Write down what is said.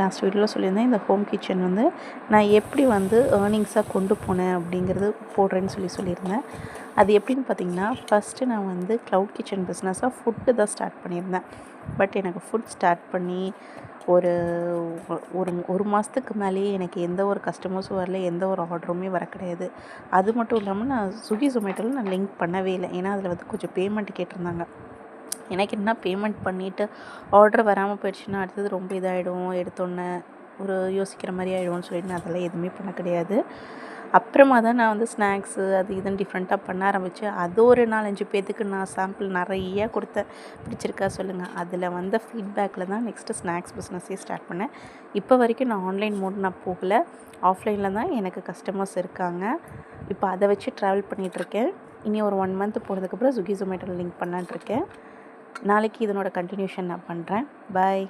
Last வீடியோவில் சொல்லியிருந்தேன் இந்த ஹோம் கிச்சன் வந்து நான் எப்படி வந்து ஏர்னிங்ஸாக கொண்டு போனேன் அப்படிங்கிறது போடுறேன்னு சொல்லியிருந்தேன். அது எப்படின்னு பார்த்தீங்கன்னா, ஃபஸ்ட்டு நான் வந்து க்ளவுட் கிச்சன் பிஸ்னஸாக ஃபுட்டு தான் ஸ்டார்ட் பண்ணியிருந்தேன். பட் எனக்கு ஃபுட் ஸ்டார்ட் பண்ணி ஒரு ஒரு ஒரு மாதத்துக்கு மேலேயே எனக்கு எந்த ஒரு கஸ்டமர்ஸும் வரல, எந்த ஒரு ஆர்டருமே வர கிடையாது. அது மட்டும் இல்லாமல் நான் ஸ்விக்கி ஜொமேட்டோவில் நான் லிங்க் பண்ணவே இல்லை. ஏன்னா அதில் வந்து கொஞ்சம் பேமெண்ட் கேட்டிருந்தாங்க. எனக்கு என்ன பேமெண்ட் பண்ணிவிட்டு ஆர்டர் வராமல் போயிடுச்சுன்னா அடுத்தது ரொம்ப இதாகிடும், எடுத்தோன்னே ஒரு யோசிக்கிற மாதிரி ஆகிடும்னு சொல்லிட்டு நான் அதெல்லாம் எதுவுமே பண்ண கிடையாது. அப்புறமா தான் நான் வந்து ஸ்நாக்ஸு அது இதுன்னு டிஃப்ரெண்ட்டாக பண்ண ஆரம்பித்தேன். அது ஒரு 4-5 பேர்த்துக்கு நான் சாம்பிள் நிறையா கொடுத்தேன். பிடிச்சிருக்கா சொல்லுங்கள். அதில் வந்த ஃபீட்பேக்கில் தான் நெக்ஸ்ட்டு ஸ்நாக்ஸ் பிஸ்னஸே ஸ்டார்ட் பண்ணேன். இப்போ வரைக்கும் நான் ஆன்லைன் மோட் நான் போகலை, ஆஃப்லைனில் தான் எனக்கு கஸ்டமர்ஸ் இருக்காங்க. இப்போ அதை வச்சு ட்ராவல் பண்ணிகிட்ருக்கேன். இனி ஒரு 1 மந்த் போனதுக்கப்புறம் ஸ்விக்கி ஜொமேட்டோவில் லிங்க் பண்ணலான்ட்ருக்கேன். நாளைக்கு இதனோட கண்டினியூஷன் நான் பண்ணுறேன். பாய்.